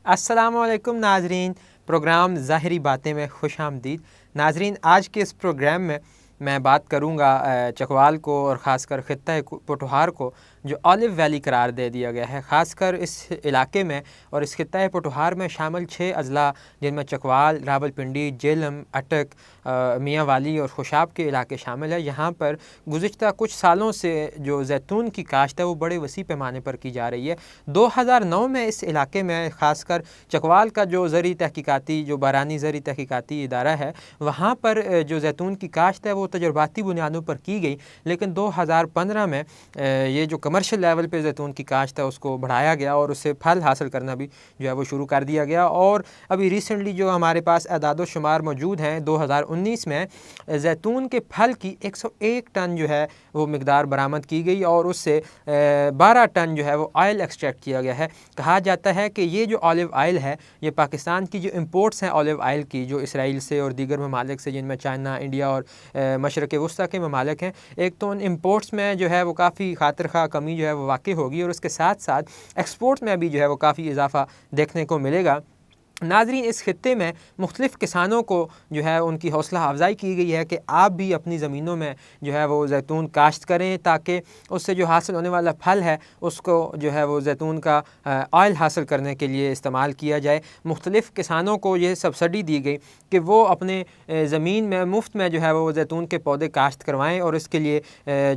السلام علیکم ناظرین، پروگرام ظاہری باتیں میں خوش آمدید۔ ناظرین، آج کے اس پروگرام میں بات کروں گا چکوال کو اور خاص کر خطہ پوٹھوہار کو جو آلیو ویلی قرار دے دیا گیا ہے۔ خاص کر اس علاقے میں اور اس خطہ پوٹھوہار میں شامل 6 اضلاع جن میں چکوال، راولپنڈی، جہلم، اٹک، میاں والی اور خوشاب کے علاقے شامل ہیں۔ یہاں پر گزشتہ کچھ سالوں سے جو زیتون کی کاشت ہے وہ بڑے وسیع پیمانے پر کی جا رہی ہے۔ 2009 میں اس علاقے میں خاص کر چکوال کا جو زرعی تحقیقاتی جو بارانی زرعی تحقیقاتی ادارہ ہے وہاں پر جو زیتون کی کاشت ہے وہ تجرباتی بنیادوں پر کی گئی، لیکن 2015 میں یہ جو کمرشل لیول پہ زیتون کی کاشت ہے اس کو بڑھایا گیا اور اس سے پھل حاصل کرنا بھی جو ہے وہ شروع کر دیا گیا۔ اور ابھی ریسنٹلی جو ہمارے پاس اعداد و شمار موجود ہیں 2019 میں زیتون کے پھل کی 101 ٹن جو ہے وہ مقدار برآمد کی گئی اور اس سے 12 ٹن جو ہے وہ آئل ایکسٹریکٹ کیا گیا ہے۔ کہا جاتا ہے کہ یہ جو آلیو آئل ہے یہ پاکستان کی جو امپورٹس ہیں آلیو آئل کی جو اسرائیل سے اور دیگر ممالک سے جن میں چائنا، انڈیا اور مشرق وسطیٰ کے ممالک ہیں، ایک تو ان امپورٹس میں جو ہے وہ کافی خاطر خواہ کمی جو ہے وہ واقع ہوگی اور اس کے ساتھ ساتھ ایکسپورٹ میں بھی جو ہے وہ کافی اضافہ دیکھنے کو ملے گا۔ ناظرین، اس خطے میں مختلف کسانوں کو جو ہے ان کی حوصلہ افزائی کی گئی ہے کہ آپ بھی اپنی زمینوں میں جو ہے وہ زیتون کاشت کریں تاکہ اس سے جو حاصل ہونے والا پھل ہے اس کو جو ہے وہ زیتون کا آئل حاصل کرنے کے لیے استعمال کیا جائے۔ مختلف کسانوں کو یہ سبسڈی دی گئی کہ وہ اپنے زمین میں مفت میں جو ہے وہ زیتون کے پودے کاشت کروائیں، اور اس کے لیے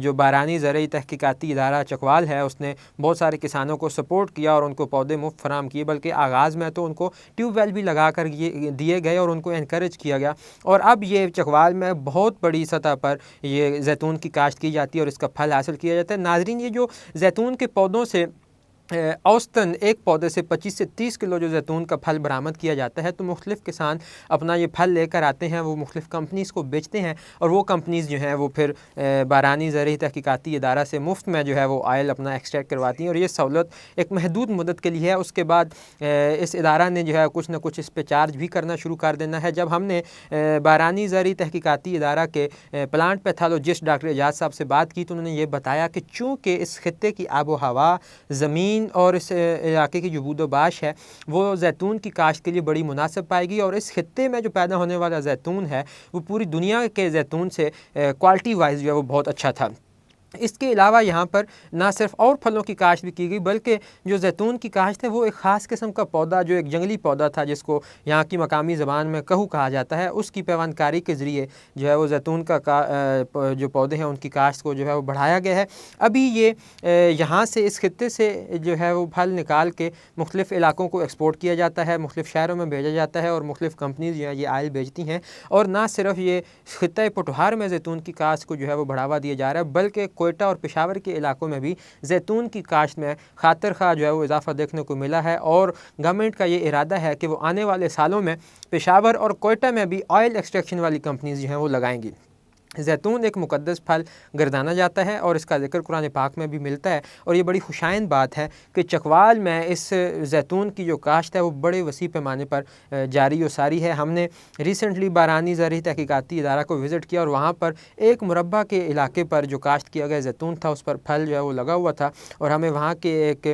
جو بارانی زرعی تحقیقاتی ادارہ چکوال ہے اس نے بہت سارے کسانوں کو سپورٹ کیا اور ان کو پودے مفت فراہم کیے، بلکہ آغاز میں تو ان کو ٹیوب ویل بھی لگا کر یہ دیے گئے اور ان کو انکریج کیا گیا، اور اب یہ چکوال میں بہت بڑی سطح پر یہ زیتون کی کاشت کی جاتی ہے اور اس کا پھل حاصل کیا جاتا ہے۔ ناظرین، یہ جو زیتون کے پودوں سے اوسطاً ایک پودے سے 25 سے 30 کلو جو زیتون کا پھل برآمد کیا جاتا ہے، تو مختلف کسان اپنا یہ پھل لے کر آتے ہیں، وہ مختلف کمپنیز کو بیچتے ہیں اور وہ کمپنیز جو ہیں وہ پھر بارانی زرعی تحقیقاتی ادارہ سے مفت میں جو ہے وہ آئل اپنا ایکسٹریکٹ کرواتی ہیں، اور یہ سہولت ایک محدود مدت کے لیے ہے۔ اس کے بعد اس ادارہ نے جو ہے کچھ نہ کچھ اس پہ چارج بھی کرنا شروع کر دینا ہے۔ جب ہم نے بارانی زرعی تحقیقاتی ادارہ کے پلانٹ پیتھالوجسٹ ڈاکٹر اعجاز صاحب سے بات کی تو انہوں نے یہ بتایا کہ چونکہ اس خطے کی آب و ہوا، زمین اور اس علاقے کی جو بود و باش ہے وہ زیتون کی کاشت کے لیے بڑی مناسب پائے گی، اور اس خطے میں جو پیدا ہونے والا زیتون ہے وہ پوری دنیا کے زیتون سے کوالٹی وائز جو ہے وہ بہت اچھا تھا۔ اس کے علاوہ یہاں پر نہ صرف اور پھلوں کی کاشت بھی کی گئی بلکہ جو زیتون کی کاشت ہے وہ ایک خاص قسم کا پودا جو ایک جنگلی پودا تھا جس کو یہاں کی مقامی زبان میں کہو کہا جاتا ہے، اس کی پیوند کاری کے ذریعے جو ہے وہ زیتون کا جو پودے ہیں ان کی کاشت کو جو ہے وہ بڑھایا گیا ہے۔ ابھی یہ یہاں سے اس خطے سے جو ہے وہ پھل نکال کے مختلف علاقوں کو ایکسپورٹ کیا جاتا ہے، مختلف شہروں میں بھیجا جاتا ہے اور مختلف کمپنیز جو ہیں یہ آئل بیچتی ہیں، اور نہ صرف یہ خطہ پوٹھوہار میں زیتون کی کاشت کو جو ہے وہ بڑھاوا دیا جا رہا ہے بلکہ کوئٹہ اور پشاور کے علاقوں میں بھی زیتون کی کاشت میں خاطر خواہ جو ہے وہ اضافہ دیکھنے کو ملا ہے، اور گورنمنٹ کا یہ ارادہ ہے کہ وہ آنے والے سالوں میں پشاور اور کوئٹہ میں بھی آئل ایکسٹریکشن والی کمپنیز جو ہیں وہ لگائیں گی۔ زیتون ایک مقدس پھل گردانا جاتا ہے اور اس کا ذکر قرآن پاک میں بھی ملتا ہے، اور یہ بڑی خوشائند بات ہے کہ چکوال میں اس زیتون کی جو کاشت ہے وہ بڑے وسیع پیمانے پر جاری و ساری ہے۔ ہم نے ریسنٹلی بارانی زرعی تحقیقاتی ادارہ کو وزٹ کیا اور وہاں پر ایک مربع کے علاقے پر جو کاشت کیا گیا زیتون تھا اس پر پھل جو ہے وہ لگا ہوا تھا، اور ہمیں وہاں کے ایک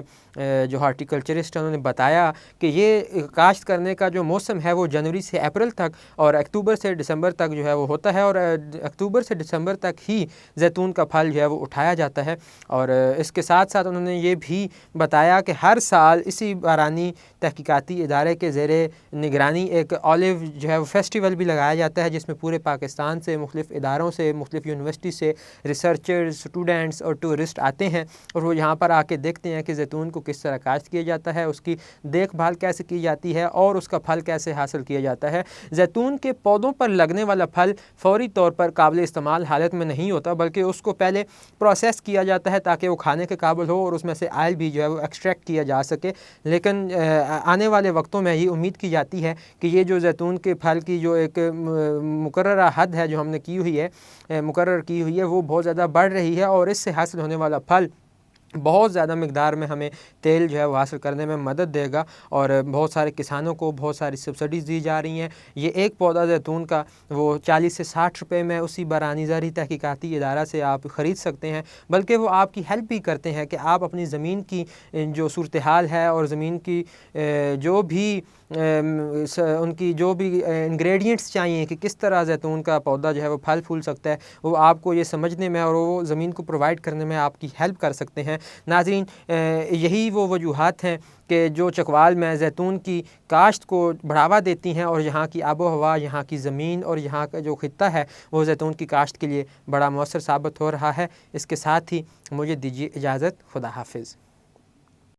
جو ہارٹیکلچرسٹ ہیں انہوں نے بتایا کہ یہ کاشت کرنے کا جو موسم ہے وہ جنوری سے اپریل تک اور اکتوبر سے دسمبر تک جو ہے وہ ہوتا ہے، اور اکتوبر سے دسمبر تک ہی زیتون کا پھل جو ہے وہ اٹھایا جاتا ہے۔ اور اس کے ساتھ ساتھ انہوں نے یہ بھی بتایا کہ ہر سال اسی بارانی تحقیقاتی ادارے کے زیر نگرانی ایک آلیو جو ہے وہ فیسٹیول بھی لگایا جاتا ہے جس میں پورے پاکستان سے مختلف اداروں سے، مختلف یونیورسٹی سے ریسرچرز، اسٹوڈنٹس اور ٹورسٹ آتے ہیں اور وہ یہاں پر آ کے دیکھتے ہیں کہ زیتون کو کس طرح کاشت کیا جاتا ہے، اس کی دیکھ بھال کیسے کی جاتی ہے اور اس کا پھل کیسے حاصل کیا جاتا ہے۔ زیتون کے پودوں پر لگنے والا پھل فوری طور پر قابل استعمال حالت میں نہیں ہوتا بلکہ اس کو پہلے پروسیس کیا جاتا ہے تاکہ وہ کھانے کے قابل ہو اور اس میں سے آئل بھی جو ہے وہ ایکسٹریکٹ کیا جا سکے، لیکن آنے والے وقتوں میں یہ امید کی جاتی ہے کہ یہ جو زیتون کے پھل کی جو ایک مقررہ حد ہے جو ہم نے کی ہوئی ہے، مقرر کی ہوئی ہے، وہ بہت زیادہ بڑھ رہی ہے، اور اس سے حاصل ہونے والا پھل بہت زیادہ مقدار میں ہمیں تیل جو ہے وہ حاصل کرنے میں مدد دے گا، اور بہت سارے کسانوں کو بہت ساری سبسڈیز دی جا رہی ہیں۔ یہ ایک پودا زیتون کا وہ 40 سے 60 روپے میں اسی برانی زرعی تحقیقاتی ادارہ سے آپ خرید سکتے ہیں، بلکہ وہ آپ کی ہیلپ بھی کرتے ہیں کہ آپ اپنی زمین کی جو صورتحال ہے اور زمین کی جو بھی ان کی جو بھی انگریڈینٹس چاہیے کہ کس طرح زیتون کا پودا جو ہے وہ پھل پھول سکتا ہے، وہ آپ کو یہ سمجھنے میں اور وہ زمین کو پرووائڈ کرنے میں آپ کی ہیلپ کر سکتے ہیں۔ ناظرین، یہی وہ وجوہات ہیں کہ جو چکوال میں زیتون کی کاشت کو بڑھاوا دیتی ہیں، اور یہاں کی آب و ہوا، یہاں کی زمین اور یہاں کا جو خطہ ہے وہ زیتون کی کاشت کے لیے بڑا مؤثر ثابت ہو رہا ہے۔ اس کے ساتھ ہی مجھے دیجیے اجازت، خدا حافظ۔